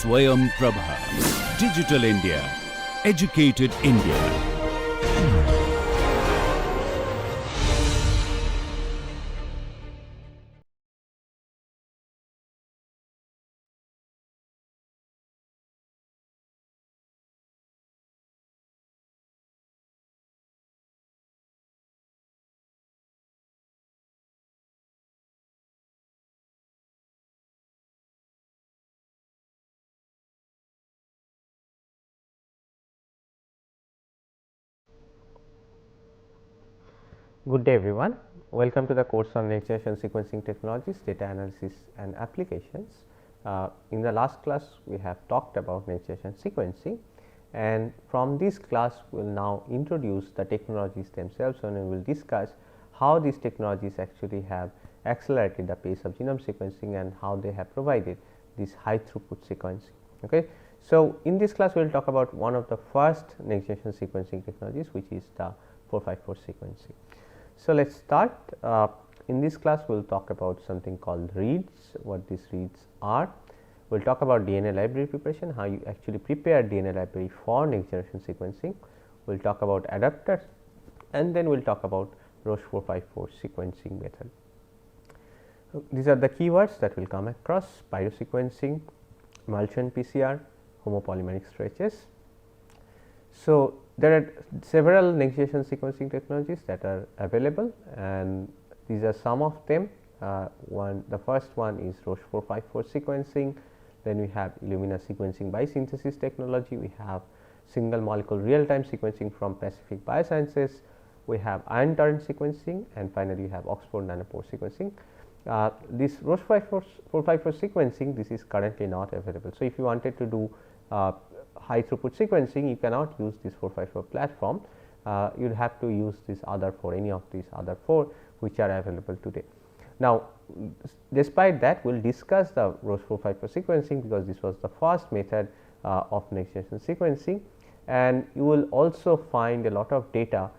Swayam Prabha. Digital India. Educated India. Good day everyone, welcome to the course on next generation sequencing technologies, data analysis and applications. In the last class we have talked about next generation sequencing, and from this class we will now introduce the technologies themselves and we will discuss how these technologies actually have accelerated the pace of genome sequencing and how they have provided this high throughput sequencing. Okay. So, in this class we will talk about one of the first next generation sequencing technologies, which is the 454 sequencing. So, let us start. In this class we will talk about something called reads, what these reads are. We will talk about DNA library preparation, how you actually prepare DNA library for next generation sequencing. We will talk about adapters, and then we will talk about Roche 454 sequencing method. These are the keywords that will come across: biosequencing, emulsion PCR, homopolymeric stretches. So, there are several next generation sequencing technologies that are available, and these are some of them. The first one is Roche 454 sequencing, then we have Illumina sequencing by synthesis technology, we have single molecule real time sequencing from Pacific Biosciences, we have ion torrent sequencing, and finally, we have Oxford nanopore sequencing. This Roche 454 sequencing, this is currently not available. So, if you wanted to do high throughput sequencing, you cannot use this 454 platform, you will have to use this other 4, any of these other 4 which are available today. Now, despite that we will discuss the Roche 454 sequencing, because this was the first method of next generation sequencing, and you will also find a lot of data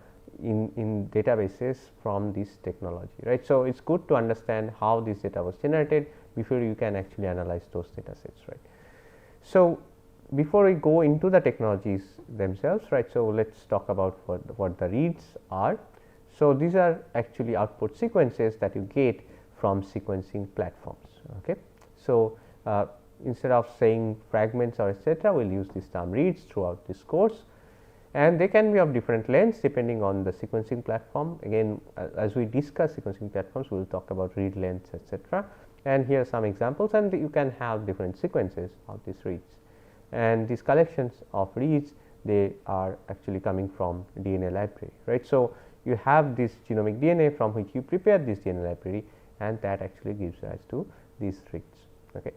in databases from this technology, right. So, it is good to understand how this data was generated before you can actually analyze those data sets, right. So, before we go into the technologies themselves, right. So, let us talk about what the reads are. So, these are actually output sequences that you get from sequencing platforms. Okay. So, instead of saying fragments or etc., we will use this term reads throughout this course, and they can be of different lengths depending on the sequencing platform. Again, as we discuss sequencing platforms, we will talk about read lengths etc., and here are some examples, and you can have different sequences of these reads. And these collections of reads, they are actually coming from DNA library, right. So, you have this genomic DNA from which you prepare this DNA library, and that actually gives rise to these reads. Okay.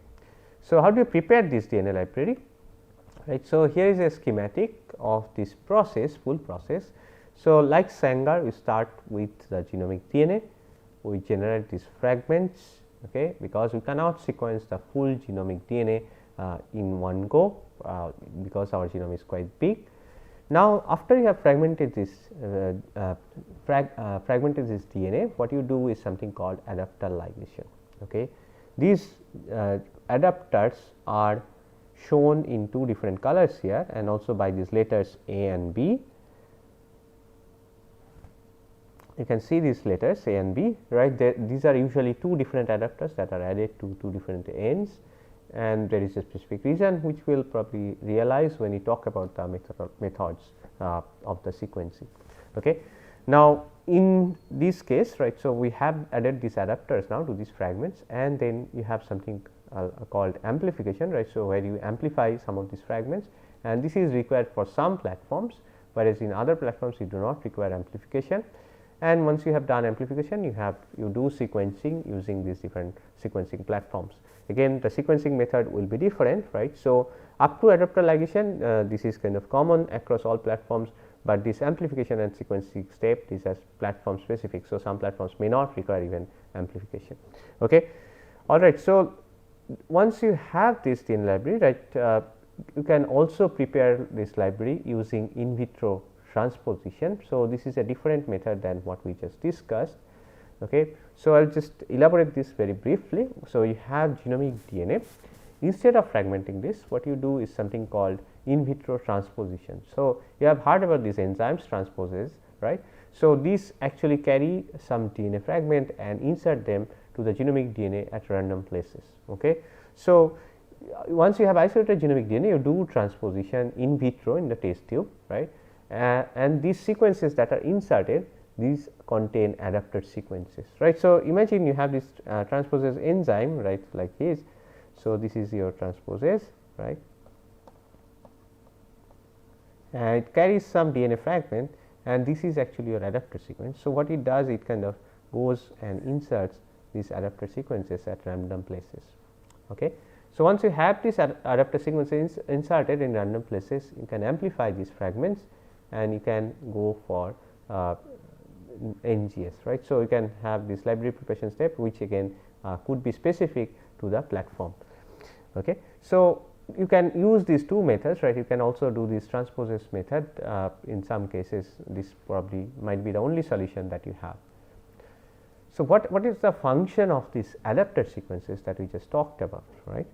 So, how do you prepare this DNA library, right. So, here is a schematic of this process, full process. So, like Sanger, we start with the genomic DNA, we generate these fragments, okay, because we cannot sequence the full genomic DNA in one go, because our genome is quite big. Now, after you have fragmented this DNA, what you do is something called adapter ligation. Okay. These adapters are shown in 2 different colors here, and also by these letters A and B. You can see these letters A and B, right. These are usually 2 different adapters that are added to 2 different ends, and there is a specific reason which we will probably realize when we talk about the methods of the sequencing. Okay. Now, in this case, right, so we have added these adapters now to these fragments, and then you have something called amplification, right. So, where you amplify some of these fragments, and this is required for some platforms, whereas in other platforms you do not require amplification. And once you have done amplification, you do sequencing using these different sequencing platforms. Again, the sequencing method will be different, right. So, up to adapter ligation, this is kind of common across all platforms, but this amplification and sequencing step, this is platform specific. So, some platforms may not require even amplification. Okay. All right. So, once you have this DNA library, right, you can also prepare this library using in vitro transposition. So, this is a different method than what we just discussed. Okay. So, I will just elaborate this very briefly. So, you have genomic DNA, instead of fragmenting this, what you do is something called in vitro transposition. So, you have heard about these enzymes transposase, right. So, these actually carry some DNA fragment and insert them to the genomic DNA at random places. Okay. So, once you have isolated genomic DNA, you do transposition in vitro in the test tube, right, and these sequences that are inserted, these contain adapted sequences, right. So, imagine you have this transposase enzyme, right, like this. So, this is your transposase, right, and it carries some DNA fragment, and this is actually your adapted sequence. So, what it does, it kind of goes and inserts these adapted sequences at random places. Okay. So, once you have these adapted sequences inserted in random places, you can amplify these fragments and you can go for NGS, right. So, you can have this library preparation step, which again could be specific to the platform. Okay. So, you can use these two methods, right. You can also do this transposase method. In some cases, this probably might be the only solution that you have. So, what is the function of these adapted sequences that we just talked about, right.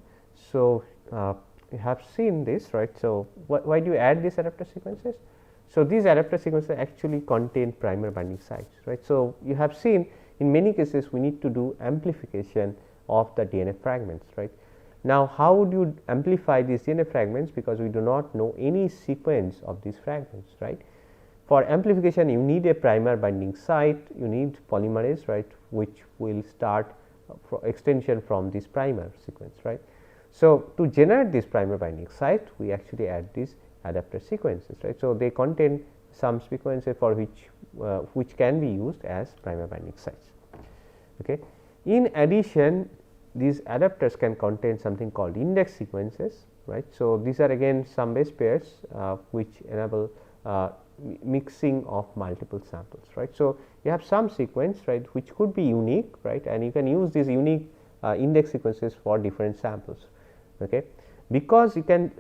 So, you have seen this, right. So, why do you add these adapted sequences? So, these adapted sequences actually contain primer binding sites, right. So, you have seen in many cases we need to do amplification of the DNA fragments, right. Now, how do you amplify these DNA fragments, because we do not know any sequence of these fragments, right. For amplification, you need a primer binding site, you need polymerase, right, which will start extension from this primer sequence, right. So, to generate this primer binding site, we actually add these adapted sequences, right. So, they contain some sequences for which can be used as primer binding sites. Okay. In addition, these adapters can contain something called index sequences, right. So, these are again some base pairs which enable mixing of multiple samples, right. So, you have some sequence, right, which could be unique, right, and you can use these unique index sequences for different samples. Okay. Because you can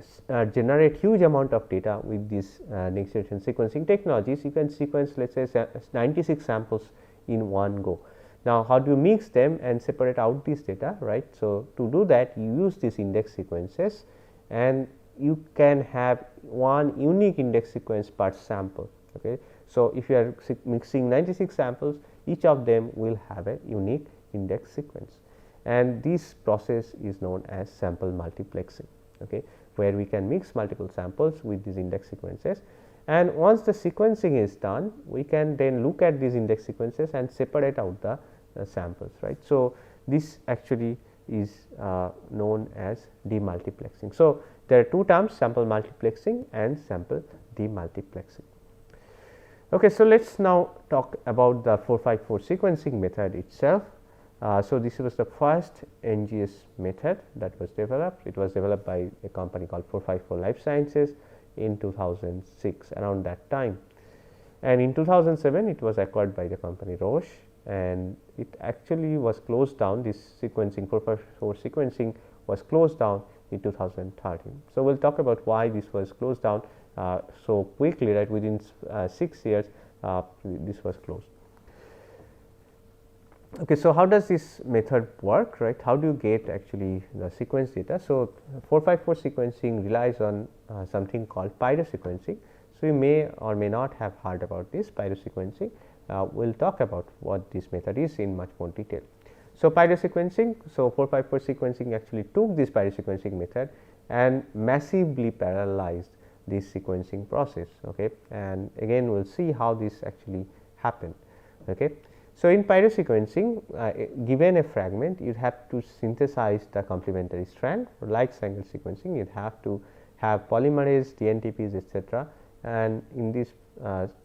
generate huge amount of data with these next generation sequencing technologies, you can sequence, let us say 96 samples in one go. Now, how do you mix them and separate out this data, right. So, to do that, you use these index sequences, and you can have one unique index sequence per sample. Okay. So, if you are mixing 96 samples, each of them will have a unique index sequence, and this process is known as sample multiplexing, okay, where we can mix multiple samples with these index sequences, and once the sequencing is done, we can then look at these index sequences and separate out the samples, right. So, this actually is known as demultiplexing. So, there are two terms, sample multiplexing and sample demultiplexing. Okay, so, let us now talk about the 454 sequencing method itself. So, this was the first NGS method that was developed. It was developed by a company called 454 Life Sciences in 2006, around that time, and in 2007 it was acquired by the company Roche, and it actually was closed down. This sequencing 454 sequencing was closed down in 2013. So, we will talk about why this was closed down so quickly, right, within 6 years this was closed. Okay, so, how does this method work, right? How do you get actually the sequence data? So, 454 sequencing relies on something called pyrosequencing. So, you may or may not have heard about this pyrosequencing. We will talk about what this method is in much more detail. So, pyrosequencing, so 454 sequencing actually took this pyrosequencing method and massively parallelized this sequencing process, okay, and again we will see how this actually happened. Okay. So, in pyrosequencing, given a fragment, you have to synthesize the complementary strand. For like single sequencing, you have to have polymerase, DNTPs, etc., and in this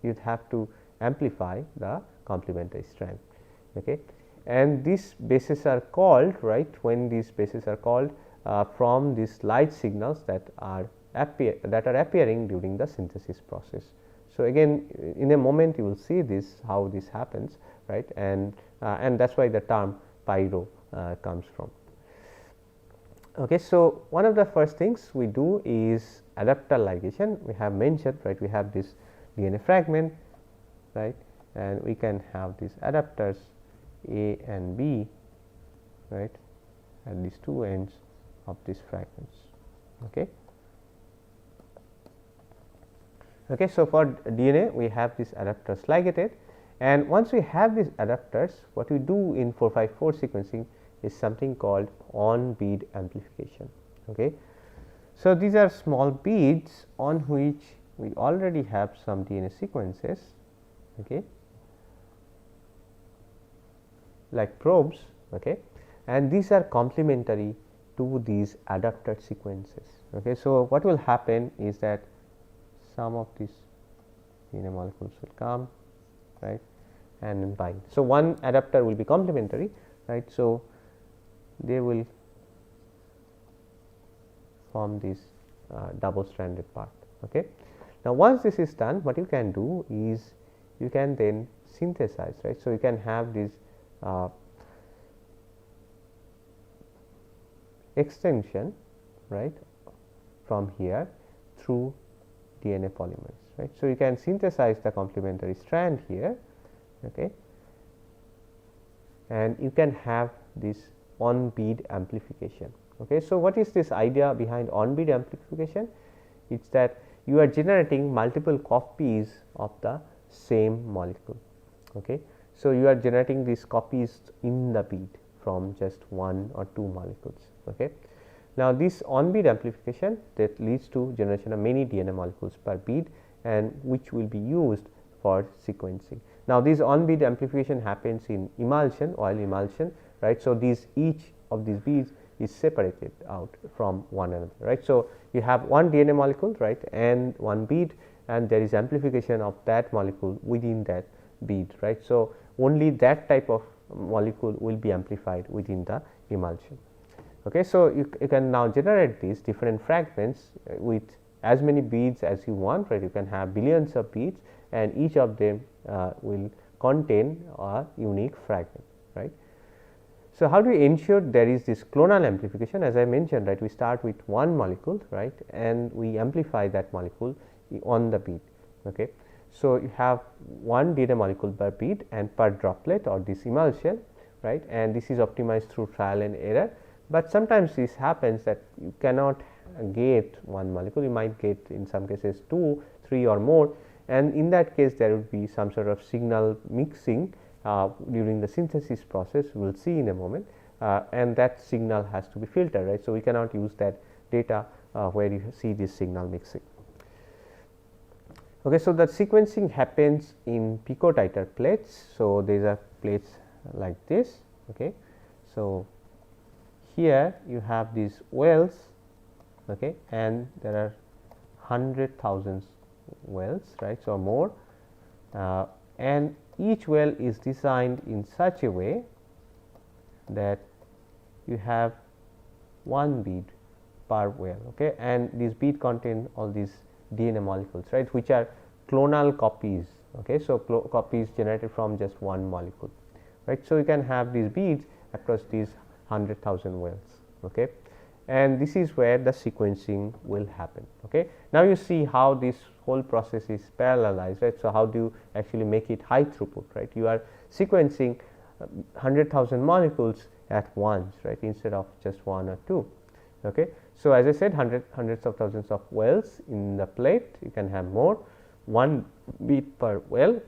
you have to amplify the complementary strand. Okay. And these bases are called, right, when these bases are called from these light signals that are appearing during the synthesis process. So, again in a moment you will see this, how this happens, right, and that is why the term pyro comes from. Okay. So, one of the first things we do is adapter ligation. We have mentioned, right, we have this DNA fragment, right, and we can have these adapters A and B, right, at these two ends of these fragments. Okay. Okay, so for DNA we have these adapters ligated, and once we have these adapters, what we do in 454 sequencing is something called on bead amplification. Okay. So, these are small beads on which we already have some DNA sequences, okay, like probes, okay, and these are complementary to these adapted sequences. Okay. So, what will happen is that some of these DNA molecules will come, right, and bind. So, one adapter will be complementary, right. So, they will form this double stranded part. Okay. Now, once this is done, what you can do is you can then synthesize, right. So, you can have this extension, right, from here through DNA polymers, right. So, you can synthesize the complementary strand here, okay, and you can have this on bead amplification. Okay. So, what is this idea behind on bead amplification? It is that you are generating multiple copies of the same molecule. Okay. So, you are generating these copies in the bead from just one or two molecules. Okay. Now, this on bead amplification that leads to generation of many DNA molecules per bead, and which will be used for sequencing. Now, this on bead amplification happens in emulsion, oil emulsion, right. So, each of these beads is separated out from one another, right. So, you have one DNA molecule, right, and one bead, and there is amplification of that molecule within that bead, right. So, only that type of molecule will be amplified within the emulsion. Okay. So, you can now generate these different fragments with as many beads as you want, right. You can have billions of beads, and each of them will contain a unique fragment, right. So, how do we ensure there is this clonal amplification? As I mentioned, right, we start with one molecule, right, and we amplify that molecule on the bead. Okay. So, you have one DNA molecule per bead and per droplet or this emulsion, right, and this is optimized through trial and error, but sometimes this happens that you cannot get one molecule, you might get in some cases 2, 3 or more, and in that case there would be some sort of signal mixing during the synthesis process, we will see in a moment, and that signal has to be filtered, right. So, we cannot use that data where you see this signal mixing. Okay. So, the sequencing happens in picotiter plates. So, these are plates like this. Okay. So, here you have these wells, okay, and there are 100,000 wells, right. So, more, and each well is designed in such a way that you have one bead per well, okay, and this bead contain all these DNA molecules, right, which are clonal copies. Okay. So, copies generated from just one molecule, right. So, you can have these beads across these 100,000 wells, okay, and this is where the sequencing will happen. Okay. Now, you see how this whole process is parallelized, right. So, how do you actually make it high throughput, right. You are sequencing 100,000 molecules at once, right, instead of just one or two. Okay. So, as I said, hundreds of thousands of wells in the plate, you can have more, one bead per well,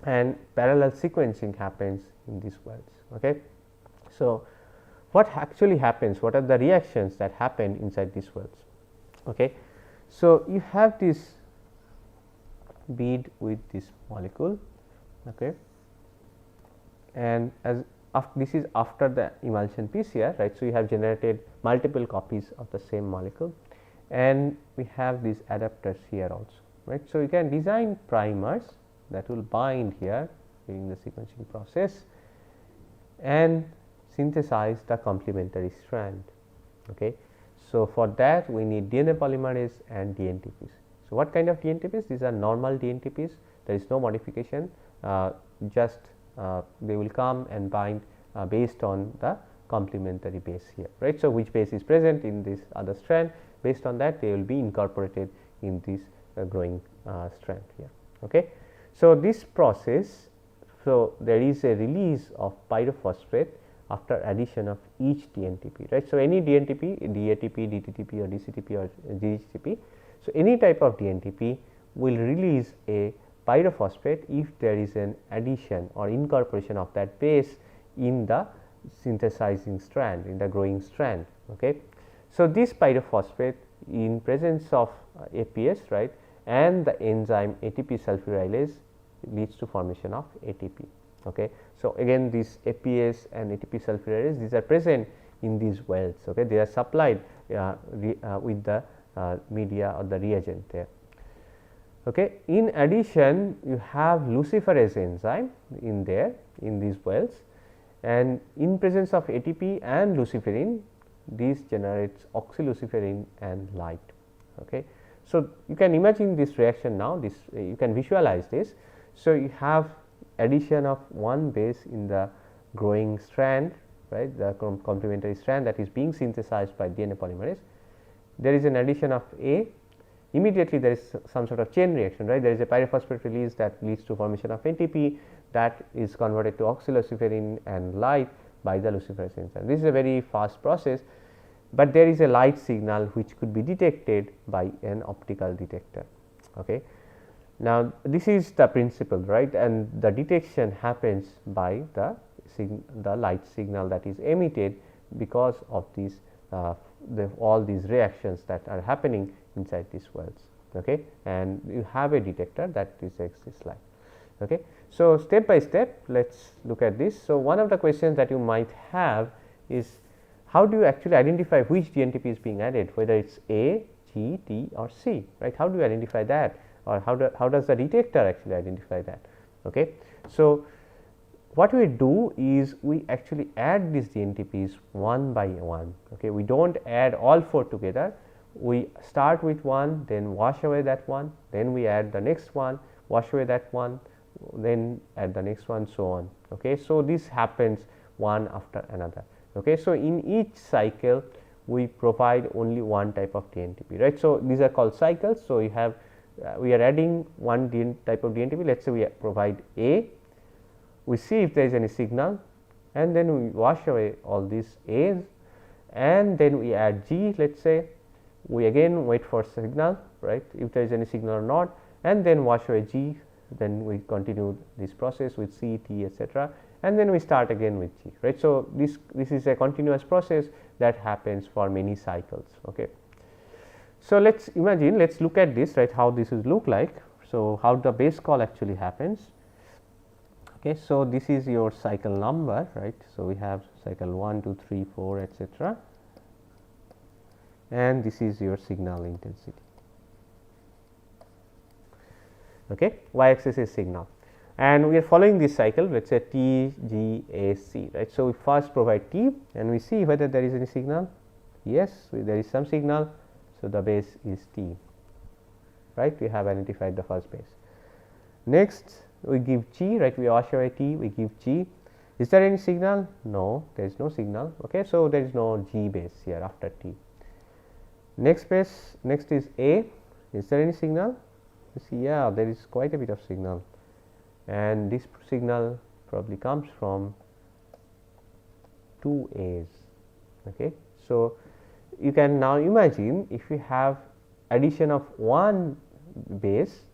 and parallel sequencing happens in these wells. Okay. So, what actually happens, what are the reactions that happen inside these wells? Okay. So, you have this bead with this molecule, okay, and as this is after the emulsion PCR, right. So, you have generated multiple copies of the same molecule, and we have these adapters here also, right. So, you can design primers that will bind here during the sequencing process and synthesize the complementary strand. Okay. So, for that we need DNA polymerase and DNTPs. So, what kind of DNTPs? These are normal DNTPs, there is no modification, just they will come and bind based on the complementary base here, right. So, which base is present in this other strand, based on that they will be incorporated in this growing strand here. Okay. So, this process, so there is a release of pyrophosphate after addition of each DNTP, right. So, any DNTP, DATP, DTTP or DCTP or GGTP. So, any type of DNTP will release a pyrophosphate if there is an addition or incorporation of that base in the synthesizing strand, in the growing strand. Okay. So, this pyrophosphate in presence of APS, right, and the enzyme ATP sulfurylase leads to formation of ATP. Okay. So, again this APS and ATP sulfurylase, these are present in these wells. Okay. They are supplied with the media or the reagent there. Okay. In addition, you have luciferase enzyme in there in these wells, and in presence of ATP and luciferin, this generates oxyluciferin and light. Okay. So, you can imagine this reaction now, this you can visualize this. So, you have addition of one base in the growing strand, right, the complementary strand that is being synthesized by DNA polymerase. There is an addition of A, immediately there is some sort of chain reaction, right. There is a pyrophosphate release that leads to formation of ATP, that is converted to oxyluciferin and light by the luciferase enzyme. This is a very fast process, but there is a light signal which could be detected by an optical detector. Okay. Now, this is the principle, right, and the detection happens by the light signal that is emitted because of these all these reactions that are happening inside these wells. Okay. And you have a detector that detects this light. Okay. So, step by step let us look at this. So, one of the questions that you might have is, how do you actually identify which DNTP is being added, whether it is A, G, T or C, right? How do you identify that, or how does the detector actually identify that? Okay. So, what we do is we actually add these DNTPs one by one. Okay. We do not add all 4 together, we start with one, then wash away that one, then we add the next one, wash away that one, then add the next one, so on. Okay. So, this happens one after another. Okay. So, in each cycle we provide only one type of DNTP, right. So, these are called cycles. So, you have we are adding one type of DNTP, let us say we provide A, we see if there is any signal, and then we wash away all these A's, and then we add G, let us say we again wait for signal, right, if there is any signal or not, and then wash away G, then we continue this process with C, T, etc., and then we start again with G, right. So, this is a continuous process that happens for many cycles. Okay. So, let us imagine, let us look at this, right, how this will look like. So, how the base call actually happens. Okay. So, this is your cycle number, right. So, we have cycle 1, 2, 3, 4, etc., and this is your signal intensity. Okay. Y axis is signal, and we are following this cycle, let us say T, G, A, C, right. So, we first provide T and we see whether there is any signal. Yes, there is some signal. So, the base is T, right, we have identified the first base. Next we give G, right, we wash away T, we give G. Is there any signal? No, there is no signal. Okay. So, there is no G base here after T. Next base, next is A, is there any signal? You see, yeah, there is quite a bit of signal, and this signal probably comes from 2 A's. Okay. So, you can now imagine if you have addition of one base,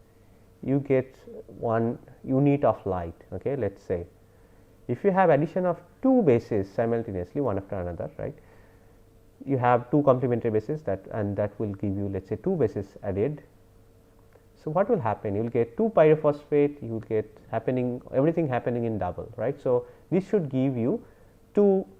you get one unit of light. Okay. Let us say if you have addition of 2 bases simultaneously one after another, right, you have 2 complementary bases and that will give you, let us say, 2 bases added. So, what will happen? You will get 2 pyrophosphate, you will get everything happening in double, right. So, this should give you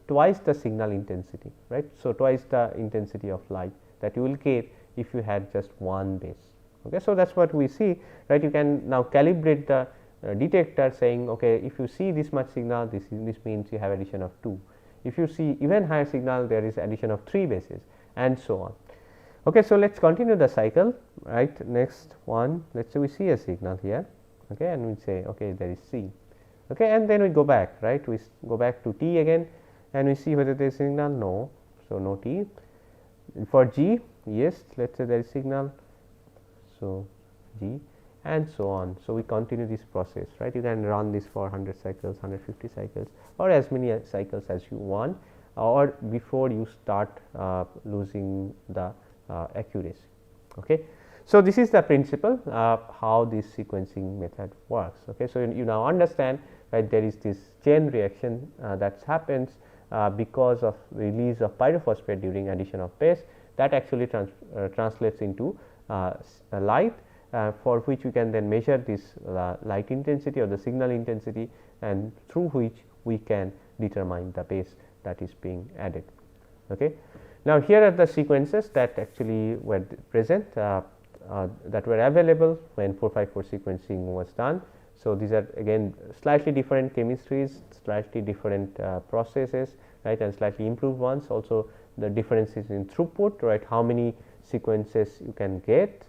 twice the signal intensity, right. So, twice the intensity of light that you will get if you had just one base. Okay. So, that is what we see, right. You can now calibrate the detector saying, okay, if you see this much signal, this means you have addition of 2. If you see even higher signal, there is addition of 3 bases and so on. Okay. So, let us continue the cycle, right. Next one, let us say we see a signal here, okay, and we say, okay, there is C. Okay, and then we go back, right, we go back to T again and we see whether there is signal. No. So, no T. For G, yes, let us say there is signal. So, G, and so on. So, we continue this process, right. You can run this for 100 cycles, 150 cycles, or as many cycles as you want, or before you start losing the accuracy. Okay. So, this is the principle how this sequencing method works. Okay. So, you now understand, right, there is this chain reaction that happens because of release of pyrophosphate during addition of base, that actually translates into light, for which we can then measure this light intensity or the signal intensity, and through which we can determine the base that is being added. Okay. Now, here are the sequences that actually were present that were available when 454 sequencing was done. So, these are again slightly different chemistries, slightly different processes, right, and slightly improved ones. Also, the differences in throughput, right, how many sequences you can get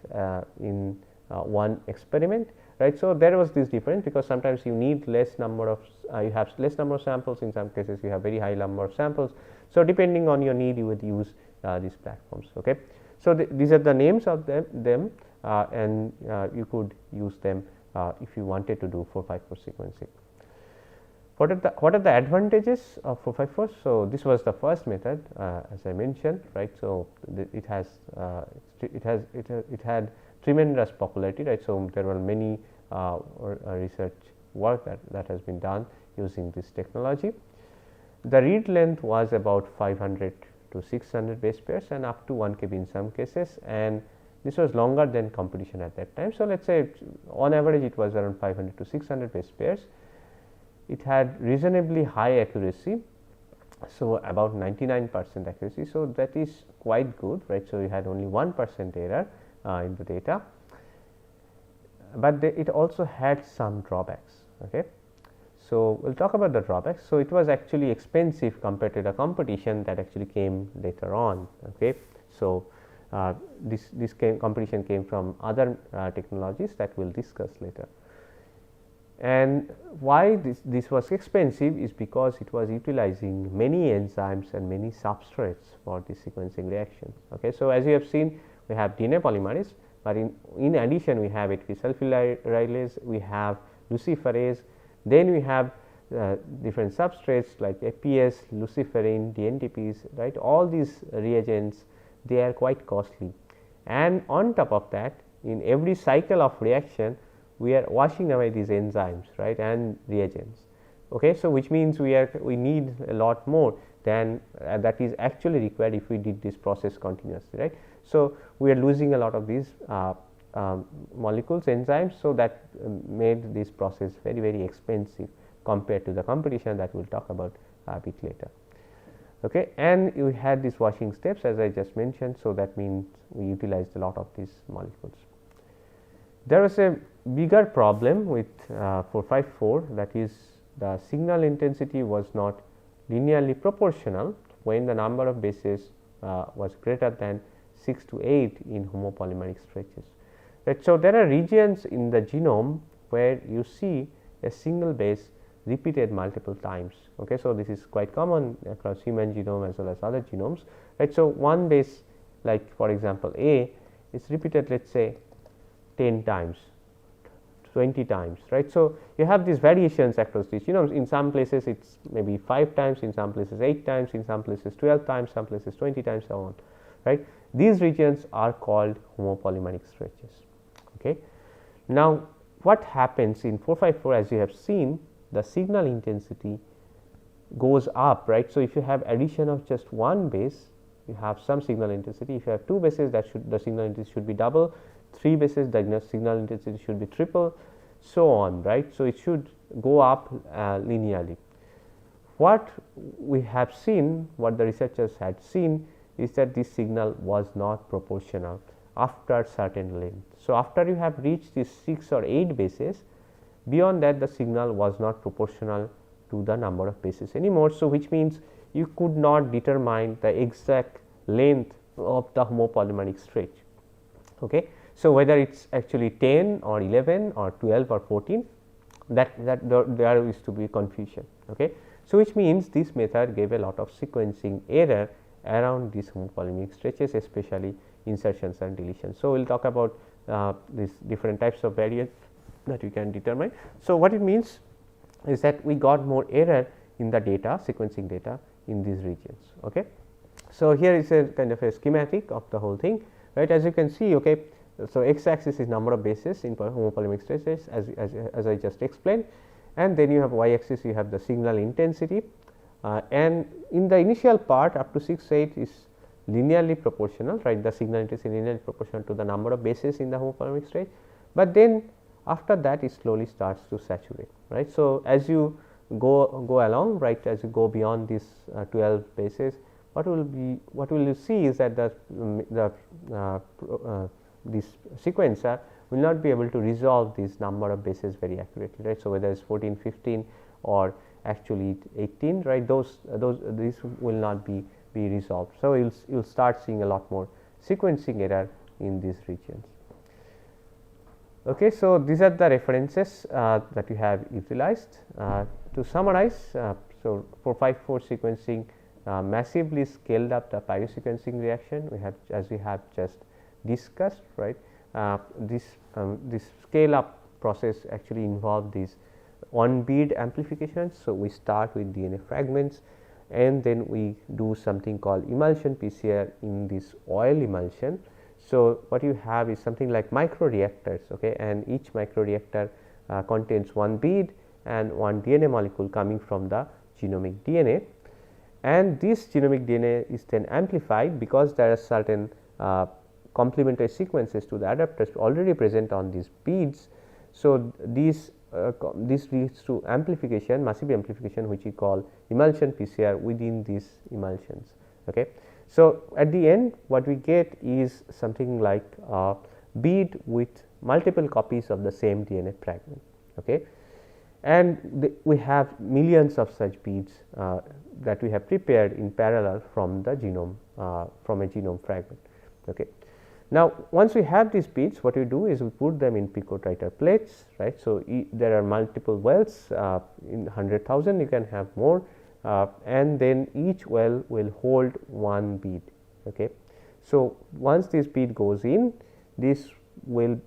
in one experiment, right. So, there was this difference because sometimes you need less number of you have less number of samples, in some cases you have very high number of samples. So, depending on your need, you would use these platforms. Okay. So, these are the names of them and you could use them if you wanted to do 454 sequencing. What are the advantages of 454? So, this was the first method as I mentioned, right. So, it had tremendous popularity, right. So, there were many research work that has been done using this technology. The read length was about 500 to 600 base pairs and up to 1 kb in some cases, and this was longer than competition at that time. So, let us say on average it was around 500 to 600 base pairs. It had reasonably high accuracy, so about 99% accuracy. So, that is quite good, right. So, you had only 1% error in the data, but it also had some drawbacks. Okay. So, we will talk about the drawbacks. So, it was actually expensive compared to the competition that actually came later on. Okay. So, this competition came from other technologies that we will discuss later. And why this was expensive is because it was utilizing many enzymes and many substrates for the sequencing reaction. Okay. So, as you have seen, we have DNA polymerase, but in addition we have ATP sulfurylase, we have luciferase, then we have different substrates like APS, luciferin, DNTPs, right. All these reagents, they are quite costly, and on top of that, in every cycle of reaction we are washing away these enzymes, right, and reagents. Okay. So, which means we need a lot more than that is actually required if we did this process continuously, right. So, we are losing a lot of these molecules, enzymes. So, that made this process very, very expensive compared to the competition that we will talk about a bit later. Okay. And you had these washing steps as I just mentioned. So, that means we utilized a lot of these molecules. There was a bigger problem with 454, that is the signal intensity was not linearly proportional when the number of bases was greater than 6 to 8 in homopolymeric stretches. Right. So, there are regions in the genome where you see a single base repeated multiple times. Okay. So, this is quite common across human genome as well as other genomes. Right. So, one base like for example, A is repeated let us say 10 times, 20 times, right. So, you have these variations across these genomes. In some places it is maybe 5 times, in some places 8 times, in some places 12 times, some places 20 times, so on, right. These regions are called homopolymeric stretches. Okay. Now, what happens in 454, as you have seen, the signal intensity goes up, right. So, if you have addition of just one base, you have some signal intensity. If you have two bases, the signal intensity should be double, 3 bases, the signal intensity should be triple, so on, right. So, it should go up linearly. What we have seen, what the researchers had seen is that this signal was not proportional after certain length. So, after you have reached these 6 or 8 bases, beyond that the signal was not proportional to the number of bases anymore. So, which means you could not determine the exact length of the homopolymeric stretch. Okay. So, whether it is actually 10 or 11 or 12 or 14, that there used to be confusion. Okay. So, which means this method gave a lot of sequencing error around these homopolymeric stretches, especially insertions and deletions. So, we will talk about these different types of variance that we can determine. So, what it means is that we got more error in the data, sequencing data in these regions. Okay. So, here is a kind of a schematic of the whole thing, right. As you can see, okay. So, x axis is number of bases in homopolymeric stresses as I just explained, and then you have y axis, you have the signal intensity, and in the initial part up to 6 8 is linearly proportional, right. The signal intensity linearly proportional to the number of bases in the homopolymeric stage, but then after that it slowly starts to saturate, right. So, as you go along, right, as you go beyond these 12 bases, what will you see is that this sequencer will not be able to resolve this number of bases very accurately, right. So, whether it is 14, 15 or actually 18, right, these will not be resolved. So, you will start seeing a lot more sequencing error in these regions. Okay, so, these are the references that we have utilized. To summarize, so 454 sequencing massively scaled up the pyrosequencing reaction, we have, as we have just discussed, right. This scale up process actually involved these on bead amplifications. So, we start with DNA fragments and then we do something called emulsion PCR in this oil emulsion. So, what you have is something like micro reactors, okay, and each micro reactor contains one bead and one DNA molecule coming from the genomic DNA, and this genomic DNA is then amplified because there are certain complementary sequences to the adapters already present on these beads. So, this leads to amplification, massive amplification, which we call emulsion PCR within these emulsions. Okay. So, at the end what we get is something like a bead with multiple copies of the same DNA fragment. Okay. And we have millions of such beads that we have prepared in parallel from the genome, from a genome fragment. Okay. Now, once we have these beads, what we do is we put them in picotiter plates, right. So, there are multiple wells in 100,000, you can have more, and then each well will hold one bead. Okay. So, once this bead goes in, this will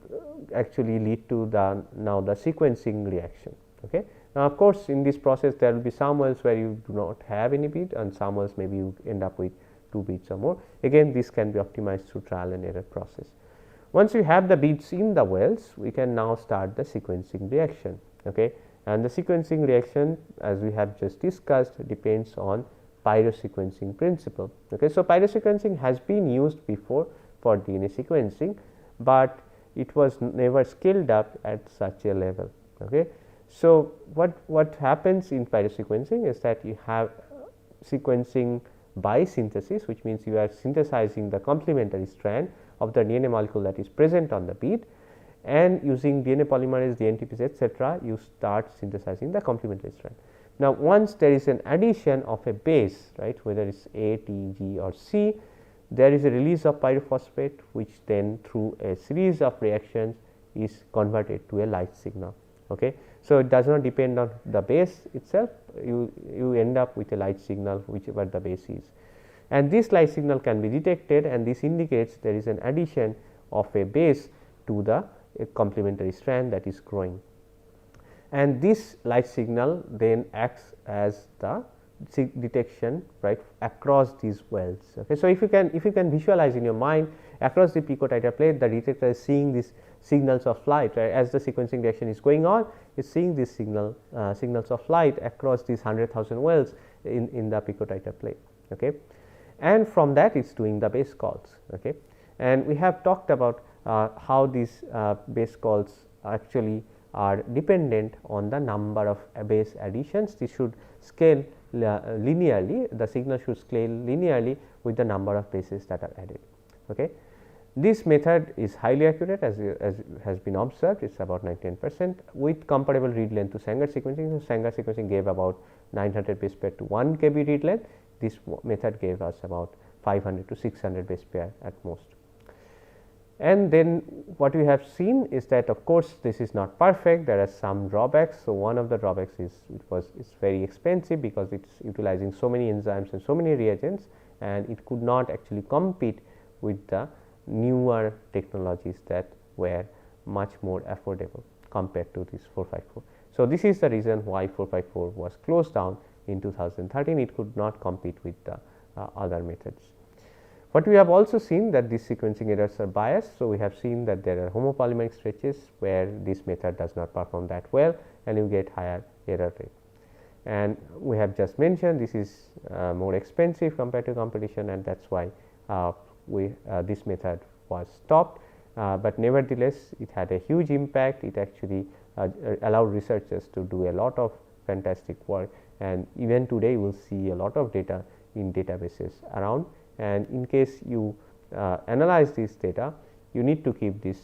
actually lead to the sequencing reaction. Okay. Now, of course, in this process there will be some wells where you do not have any bead and some wells maybe you end up with 2 beads or more. Again, this can be optimized through trial and error process. Once we have the beads in the wells, we can now start the sequencing reaction. Okay. And the sequencing reaction, as we have just discussed, depends on pyrosequencing principle. Okay. So, pyrosequencing has been used before for DNA sequencing, but it was never scaled up at such a level. Okay. So, what happens in pyrosequencing is that you have sequencing by synthesis, which means you are synthesizing the complementary strand of the DNA molecule that is present on the bead, and using DNA polymerase, DNTPs, etc., you start synthesizing the complementary strand. Now, once there is an addition of a base, right, whether it is A, T, G or C, there is a release of pyrophosphate, which then through a series of reactions is converted to a light signal. Okay. So, it does not depend on the base itself, you end up with a light signal whichever the base is, and this light signal can be detected, and this indicates there is an addition of a base to the complementary strand that is growing, and this light signal then acts as the detection, right, across these wells. Okay. So, if you can visualize in your mind, across the picotiter plate the detector is seeing these signals of light, right, as the sequencing reaction is going on, is seeing these signals of light across these 100,000 wells in the picotiter plate. Okay. And from that it is doing the base calls. Okay. And we have talked about how these base calls actually are dependent on the number of base additions. This should scale linearly, the signal should scale linearly with the number of bases that are added. Okay. This method is highly accurate, as has been observed, it is about 99% with comparable read length to Sanger sequencing. So, Sanger sequencing gave about 900 base pair to 1 kb read length, this method gave us about 500 to 600 base pair at most. And then what we have seen is that, of course, this is not perfect, there are some drawbacks. So, one of the drawbacks is it's very expensive because it is utilizing so many enzymes and so many reagents, and it could not actually compete with the newer technologies that were much more affordable compared to this 454. So, this is the reason why 454 was closed down in 2013. It could not compete with the other methods. But we have also seen that these sequencing errors are biased. So, we have seen that there are homopolymeric stretches where this method does not perform that well and you get higher error rate. And we have just mentioned this is more expensive compared to competition, and that is why this method was stopped, but nevertheless it had a huge impact. It actually allowed researchers to do a lot of fantastic work, and even today we will see a lot of data in databases around. And in case you analyze this data, you need to keep these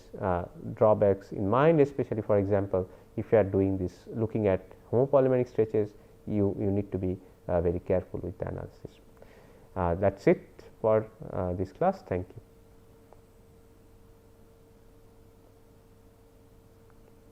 drawbacks in mind, especially for example, if you are doing this looking at homopolymeric stretches, you need to be very careful with the analysis. That is it for this class. Thank you.